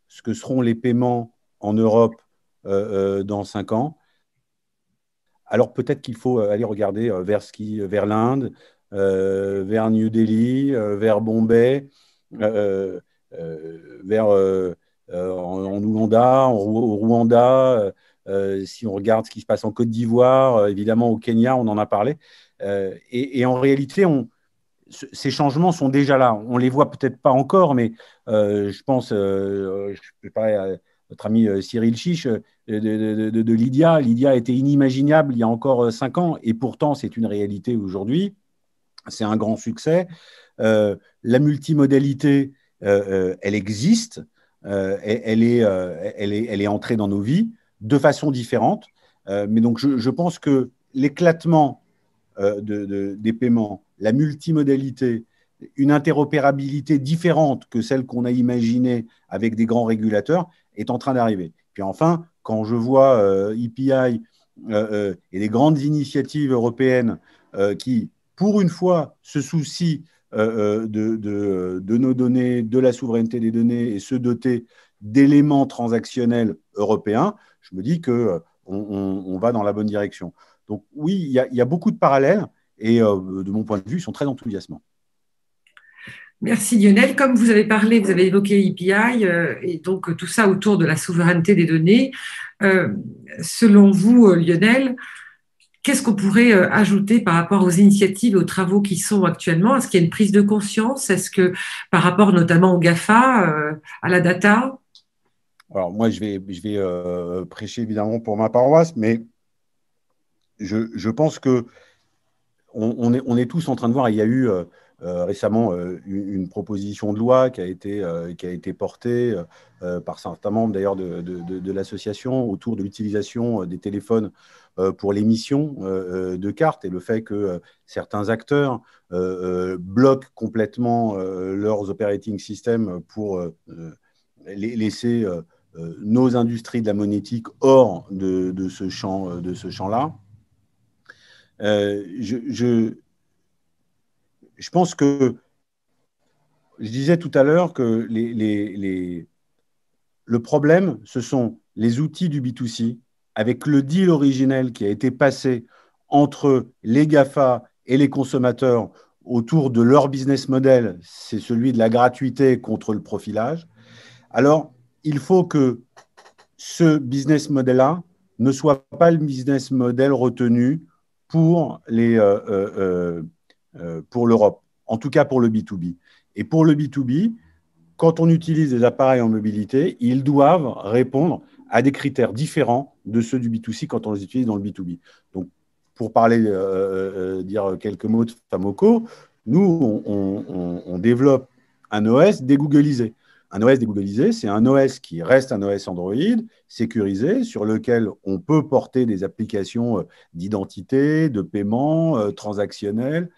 ce que seront les paiements en Europe dans 5 ans, alors peut-être qu'il faut aller regarder vers l'Inde, vers New Delhi, vers Bombay, en Ouganda, au Rwanda, si on regarde ce qui se passe en Côte d'Ivoire, évidemment au Kenya, on en a parlé. Et en réalité, ces changements sont déjà là. On ne les voit peut-être pas encore, mais je pense, je parlais à notre ami Cyril Chiche de Lydia. Lydia était inimaginable il y a encore 5 ans, et pourtant c'est une réalité aujourd'hui. C'est un grand succès. La multimodalité, elle existe, elle est entrée dans nos vies de façon différente. Mais donc, je pense que l'éclatement des paiements, la multimodalité, une interopérabilité différente que celle qu'on a imaginée avec des grands régulateurs est en train d'arriver. Puis enfin, quand je vois EPI et les grandes initiatives européennes qui, pour une fois, se soucient de nos données, de la souveraineté des données et se doter d'éléments transactionnels européens, je me dis qu'on va dans la bonne direction. Donc oui, il y a beaucoup de parallèles et de mon point de vue, ils sont très enthousiasmants. Merci Lionel. Comme vous avez parlé, vous avez évoqué EPI et donc tout ça autour de la souveraineté des données. Selon vous, Lionel, qu'est-ce qu'on pourrait ajouter par rapport aux initiatives et aux travaux qui sont actuellement? Est-ce qu'il y a une prise de conscience? Est-ce que par rapport notamment au GAFA, à la data? Alors moi, je vais prêcher évidemment pour ma paroisse, mais je pense que on est tous en train de voir, il y a eu récemment une proposition de loi qui a été portée par certains membres d'ailleurs de l'association autour de l'utilisation des téléphones pour l'émission de cartes et le fait que certains acteurs bloquent complètement leurs operating systems pour laisser nos industries de la monétique hors de ce champ-là. Je pense que je disais tout à l'heure que le problème, ce sont les outils du B2C avec le deal originel qui a été passé entre les GAFA et les consommateurs autour de leur business model, c'est celui de la gratuité contre le profilage. Alors, il faut que ce business model-là ne soit pas le business model retenu pour l'Europe, en tout cas pour le B2B. Et pour le B2B, quand on utilise des appareils en mobilité, ils doivent répondre à des critères différents de ceux du B2C quand on les utilise dans le B2B. Donc, pour parler, dire quelques mots de Famoco, nous, on développe un OS dégooglisé. Un OS dégooglisé, c'est un OS qui reste un OS Android, sécurisé, sur lequel on peut porter des applications d'identité, de paiement, transactionnel,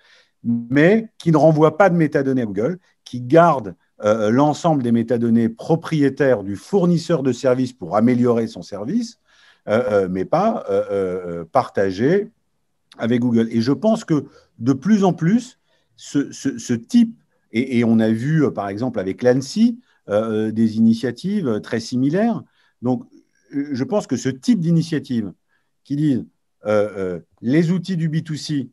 mais qui ne renvoie pas de métadonnées à Google, qui garde l'ensemble des métadonnées propriétaires du fournisseur de service pour améliorer son service, mais pas partagé avec Google. Et je pense que de plus en plus, ce type, et on a vu par exemple avec l'ANSSI, des initiatives très similaires. Donc, je pense que ce type d'initiative qui disent les outils du B2C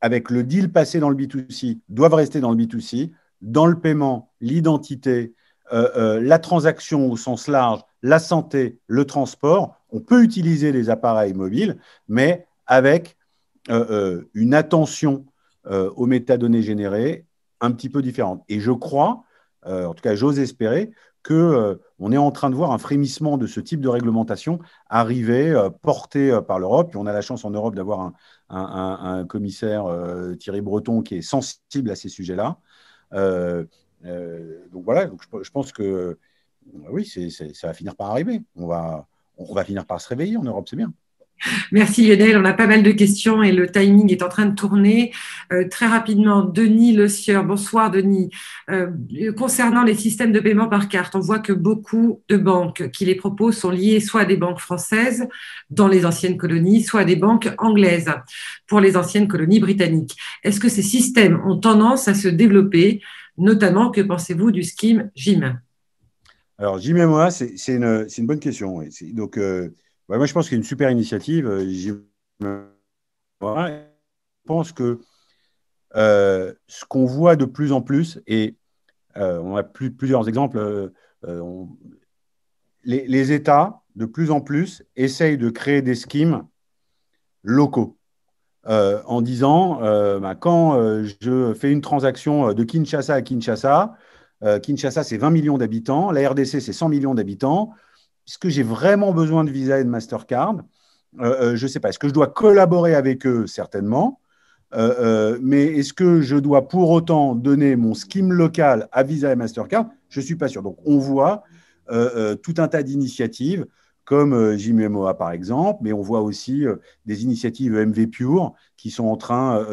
avec le deal passé dans le B2C doivent rester dans le B2C, dans le paiement, l'identité, la transaction au sens large, la santé, le transport, on peut utiliser les appareils mobiles, mais avec une attention aux métadonnées générées un petit peu différente. Et je crois, en tout cas j'ose espérer, qu'on est en train de voir un frémissement de ce type de réglementation arriver, porté par l'Europe. Et on a la chance en Europe d'avoir un commissaire, Thierry Breton, qui est sensible à ces sujets-là. Donc voilà, donc je pense que oui, ça va finir par arriver. On va finir par se réveiller en Europe, c'est bien. Merci Lionel, on a pas mal de questions et le timing est en train de tourner. Très rapidement, Denis Le Sieur, bonsoir Denis. Concernant les systèmes de paiement par carte, on voit que beaucoup de banques qui les proposent sont liées soit à des banques françaises dans les anciennes colonies, soit à des banques anglaises pour les anciennes colonies britanniques. Est-ce que ces systèmes ont tendance à se développer, notamment, que pensez-vous du scheme JIM? Alors JIM-MOA, c'est une bonne question. Oui. Donc, moi, je pense qu'il y a une super initiative. Je pense que ce qu'on voit de plus en plus, et on a plusieurs exemples, les États, de plus en plus, essayent de créer des schemes locaux en disant, quand je fais une transaction de Kinshasa à Kinshasa, Kinshasa, c'est 20 millions d'habitants, la RDC, c'est 100 millions d'habitants. Est-ce que j'ai vraiment besoin de Visa et de Mastercard? Je ne sais pas. Est-ce que je dois collaborer avec eux? Certainement. Mais est-ce que je dois pour autant donner mon scheme local à Visa et Mastercard? Je ne suis pas sûr. Donc, on voit tout un tas d'initiatives comme JIM-MOA par exemple, mais on voit aussi des initiatives MV Pure qui sont en train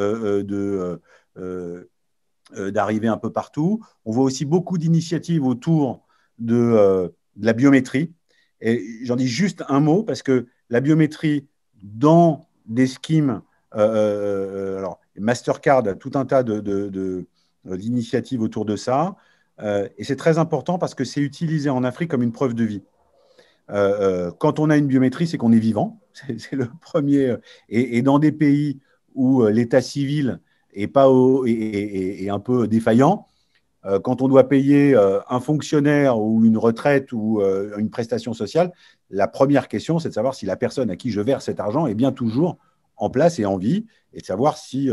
d'arriver un peu partout. On voit aussi beaucoup d'initiatives autour de la biométrie. Et j'en dis juste un mot parce que la biométrie dans des schemes, alors Mastercard a tout un tas d'initiatives autour de ça. Et c'est très important parce que c'est utilisé en Afrique comme une preuve de vie. Quand on a une biométrie, c'est qu'on est vivant. C'est le premier. Et dans des pays où l'état civil est un peu défaillant, quand on doit payer un fonctionnaire ou une retraite ou une prestation sociale, la première question, c'est de savoir si la personne à qui je verse cet argent est bien toujours en place et en vie, et de savoir si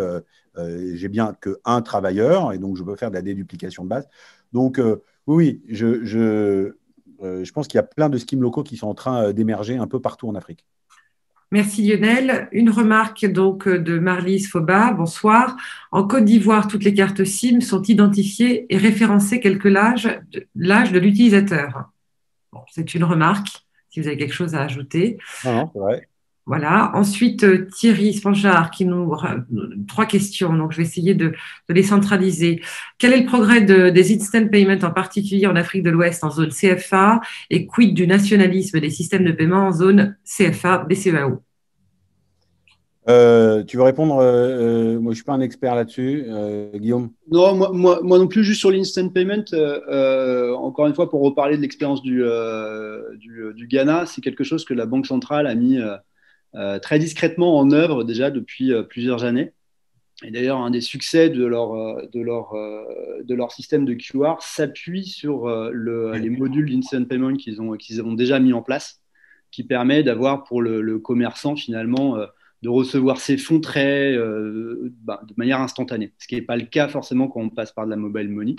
j'ai bien qu'un travailleur, et donc je peux faire de la déduplication de base. Donc, oui, je pense qu'il y a plein de schemes locaux qui sont en train d'émerger un peu partout en Afrique. Merci Lionel. Une remarque donc de Marlise Foba. Bonsoir. En Côte d'Ivoire, toutes les cartes SIM sont identifiées et référencées l'âge de l'utilisateur. Bon, c'est une remarque, si vous avez quelque chose à ajouter. Non, c'est vrai. Voilà. Ensuite, Thierry Spanchard qui nous... 3 questions, donc je vais essayer de les centraliser. Quel est le progrès des instant payments, en particulier en Afrique de l'Ouest, en zone CFA, et quid du nationalisme des systèmes de paiement en zone CFA, BCEAO? Tu veux répondre moi, je ne suis pas un expert là-dessus. Guillaume? Non, moi non plus, juste sur l'instant payment, encore une fois, pour reparler de l'expérience du Ghana, c'est quelque chose que la Banque centrale a mis très discrètement en œuvre déjà depuis plusieurs années. Et d'ailleurs, un des succès de leur système de QR s'appuie sur les modules d'instant payment qu'ils ont déjà mis en place, qui permet d'avoir pour le commerçant finalement de recevoir ses fonds de manière instantanée, ce qui n'est pas le cas forcément quand on passe par de la mobile money,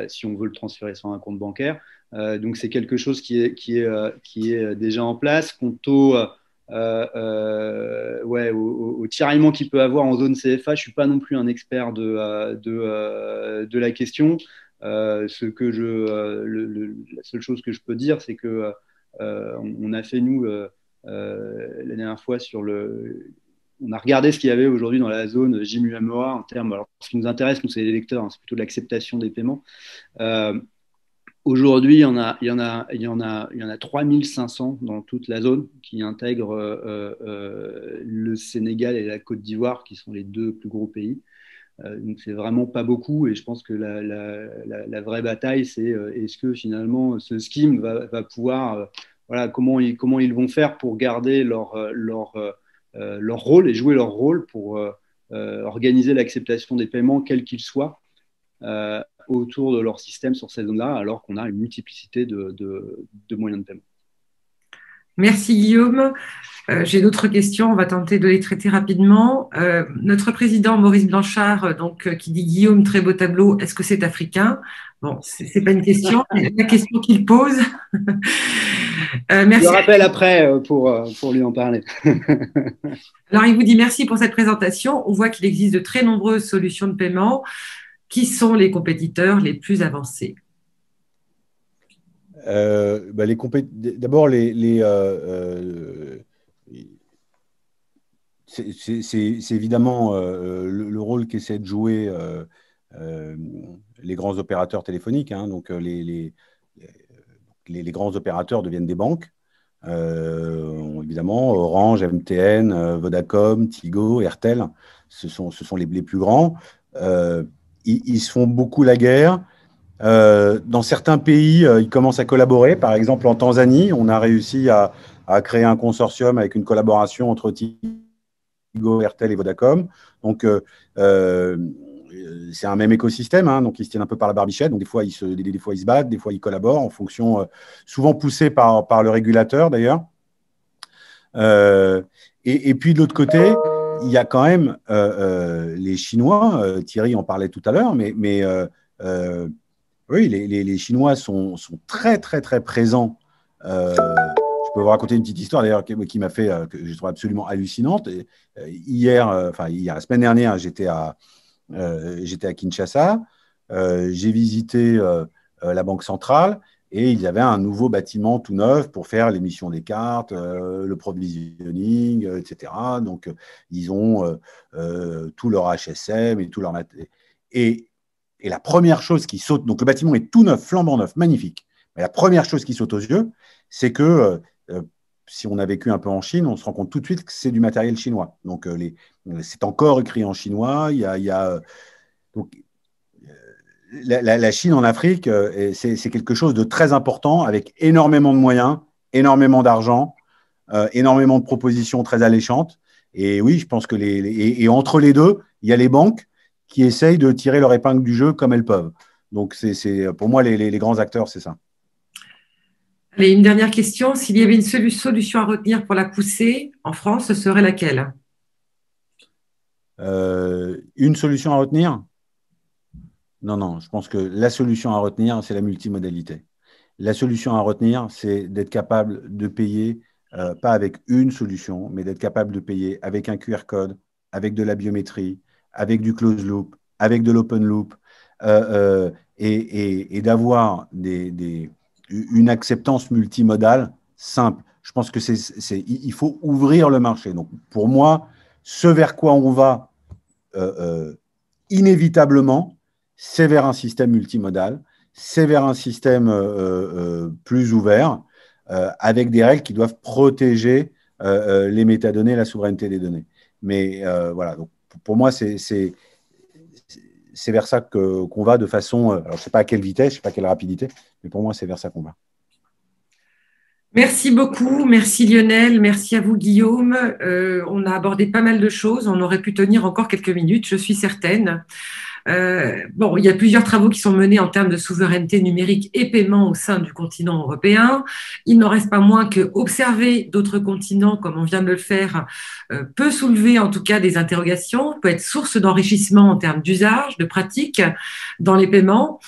si on veut le transférer sur un compte bancaire. Donc c'est quelque chose qui est déjà en place. Quant au tiraillement qu'il peut avoir en zone CFA, je ne suis pas non plus un expert de la question. La seule chose que je peux dire, c'est que on a fait, nous, la dernière fois, on a regardé ce qu'il y avait aujourd'hui dans la zone JMUMOA en termes. Alors, ce qui nous intéresse, nous, c'est les lecteurs, hein, c'est plutôt l'acceptation des paiements. Aujourd'hui, il y en a 3500 dans toute la zone qui intègrent le Sénégal et la Côte d'Ivoire, qui sont les 2 plus gros pays. Donc, c'est vraiment pas beaucoup. Et je pense que la vraie bataille, c'est est-ce que finalement ce scheme va pouvoir, comment ils vont faire pour garder leur rôle et jouer leur rôle pour organiser l'acceptation des paiements, quels qu'ils soient, autour de leur système sur ces zones-là, alors qu'on a une multiplicité de moyens de paiement. Merci Guillaume. J'ai d'autres questions, on va tenter de les traiter rapidement. Notre président Maurice Blanchard, qui dit Guillaume, très beau tableau, est-ce que c'est africain? Bon, c'est pas une question, mais la question qu'il pose. Merci. Je le rappelle après pour lui en parler. Alors, il vous dit merci pour cette présentation. On voit qu'il existe de très nombreuses solutions de paiement. Qui sont les compétiteurs les plus avancés? D'abord, c'est évidemment le rôle qu'essaient de jouer les grands opérateurs téléphoniques. Hein. Donc, les grands opérateurs deviennent des banques. Évidemment, Orange, MTN, Vodacom, Tigo, Airtel, ce sont les plus grands. Ils se font beaucoup la guerre. Dans certains pays, ils commencent à collaborer. Par exemple, en Tanzanie, on a réussi à créer un consortium avec une collaboration entre Tigo, Airtel et Vodacom. Donc, c'est un même écosystème. Hein, donc, ils se tiennent un peu par la barbichette. Donc, des fois, ils se battent, des fois, ils collaborent en fonction, souvent poussés par le régulateur, d'ailleurs. Et puis, de l'autre côté, il y a quand même les Chinois. Thierry en parlait tout à l'heure, mais oui, les Chinois sont très, très, très présents. Je peux vous raconter une petite histoire d'ailleurs qui m'a fait, que je trouve absolument hallucinante. La semaine dernière, j'étais à Kinshasa. J'ai visité la Banque centrale et ils avaient un nouveau bâtiment tout neuf pour faire l'émission des cartes, le provisioning, etc. Donc, ils ont tout leur HSM et tout leur matériel. Et la première chose qui saute, donc le bâtiment est tout neuf, flambant neuf, magnifique. Mais la première chose qui saute aux yeux, c'est que si on a vécu un peu en Chine, on se rend compte tout de suite que c'est du matériel chinois. Donc, c'est encore écrit en chinois. Donc, la Chine en Afrique, c'est quelque chose de très important, avec énormément de moyens, énormément d'argent, énormément de propositions très alléchantes. Et oui, je pense que et entre les deux, il y a les banques qui essayent de tirer leur épingle du jeu comme elles peuvent. Donc, pour moi, les grands acteurs, c'est ça. Allez, une dernière question. S'il y avait une solution à retenir pour la pousser en France, ce serait laquelle? Une solution à retenir? Non, non, je pense que la solution à retenir, c'est la multimodalité. La solution à retenir, c'est d'être capable de payer, pas avec une solution, mais d'être capable de payer avec un QR code, avec de la biométrie, avec du closed loop, avec de l'open loop, et d'avoir une acceptance multimodale simple. Je pense que il faut ouvrir le marché. Donc, pour moi, ce vers quoi on va inévitablement, c'est vers un système multimodal, c'est vers un système plus ouvert, avec des règles qui doivent protéger les métadonnées, la souveraineté des données. Mais voilà, donc pour moi, c'est vers ça qu'on va de façon… alors, je ne sais pas à quelle vitesse, je ne sais pas à quelle rapidité, mais pour moi, c'est vers ça qu'on va. Merci beaucoup, merci Lionel, merci à vous Guillaume. On a abordé pas mal de choses, on aurait pu tenir encore quelques minutes, je suis certaine. Bon, il y a plusieurs travaux qui sont menés en termes de souveraineté numérique et paiement au sein du continent européen. Il n'en reste pas moins que observer d'autres continents, comme on vient de le faire, peut soulever en tout cas des interrogations, peut être source d'enrichissement en termes d'usage, de pratique dans les paiements.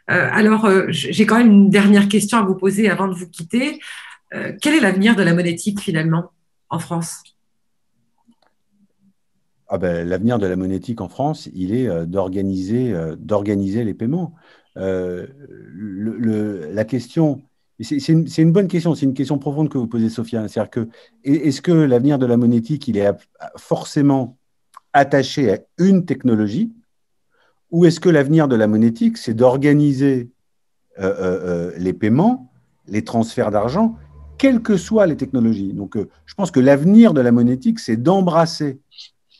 Alors, j'ai quand même une dernière question à vous poser avant de vous quitter. Quel est l'avenir de la monétique finalement en France? Ah ben, l'avenir de la monétique en France, il est d'organiser les paiements. La question, c'est une bonne question, c'est une question profonde que vous posez, Sophia. C'est-à-dire que, est-ce que l'avenir de la monétique, il est forcément attaché à une technologie, ou est-ce que l'avenir de la monétique, c'est d'organiser les paiements, les transferts d'argent, quelles que soient les technologies? Donc, je pense que l'avenir de la monétique, c'est d'embrasser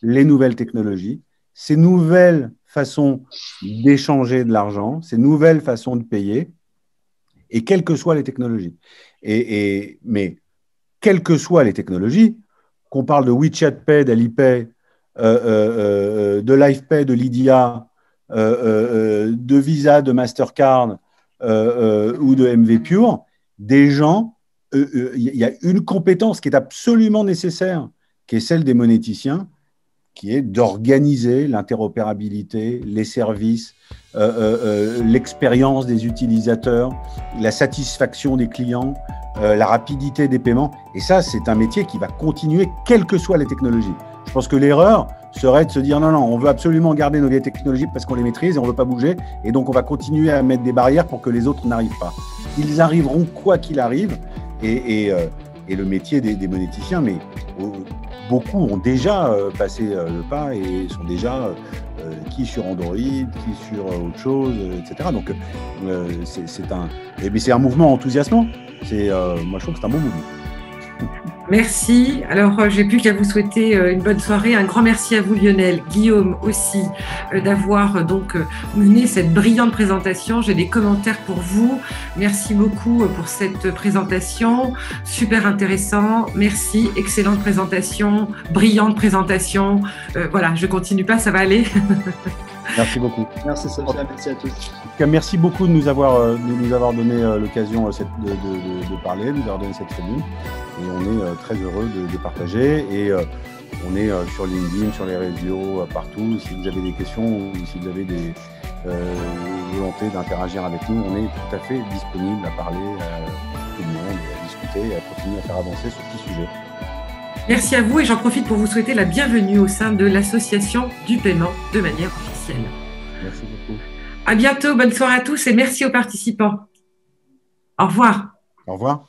les nouvelles technologies, ces nouvelles façons d'échanger de l'argent, ces nouvelles façons de payer, et quelles que soient les technologies. Mais quelles que soient les technologies, qu'on parle de WeChat Pay, d'Alipay, de LifePay, de Lydia, de Visa, de Mastercard ou de MV Pure, des gens, il y a une compétence qui est absolument nécessaire, qui est celle des monéticiens, qui est d'organiser l'interopérabilité, les services, l'expérience des utilisateurs, la satisfaction des clients, la rapidité des paiements. Et ça, c'est un métier qui va continuer, quelles que soient les technologies. Je pense que l'erreur serait de se dire non, on veut absolument garder nos vieilles technologies parce qu'on les maîtrise et on ne veut pas bouger. Et donc, on va continuer à mettre des barrières pour que les autres n'arrivent pas. Ils arriveront quoi qu'il arrive. Et le métier des monéticiens, mais beaucoup ont déjà passé le pas et sont déjà qui sur Android, qui sur autre chose, etc. Donc, c'est un mouvement enthousiasmant. Moi, je trouve que c'est un bon mouvement. Merci. Alors, j'ai plus qu'à vous souhaiter une bonne soirée. Un grand merci à vous, Lionel, Guillaume aussi, d'avoir donc mené cette brillante présentation. J'ai des commentaires pour vous. Merci beaucoup pour cette présentation. Super intéressant. Merci. Excellente présentation. Brillante présentation. Voilà, je continue pas, ça va aller. Merci beaucoup. Merci Sophia, merci à tous. Merci beaucoup de nous avoir donné l'occasion de parler, de nous avoir donné cette tribune. Et on est très heureux de partager. Et on est sur LinkedIn, sur les réseaux, partout. Si vous avez des questions ou si vous avez des volontés d'interagir avec nous, on est tout à fait disponible à parler à tout le monde, à discuter et à continuer à faire avancer ce petit sujet. Merci à vous et j'en profite pour vous souhaiter la bienvenue au sein de l'association du paiement de manière officielle. Merci beaucoup. À bientôt, bonne soirée à tous et merci aux participants. Au revoir. Au revoir.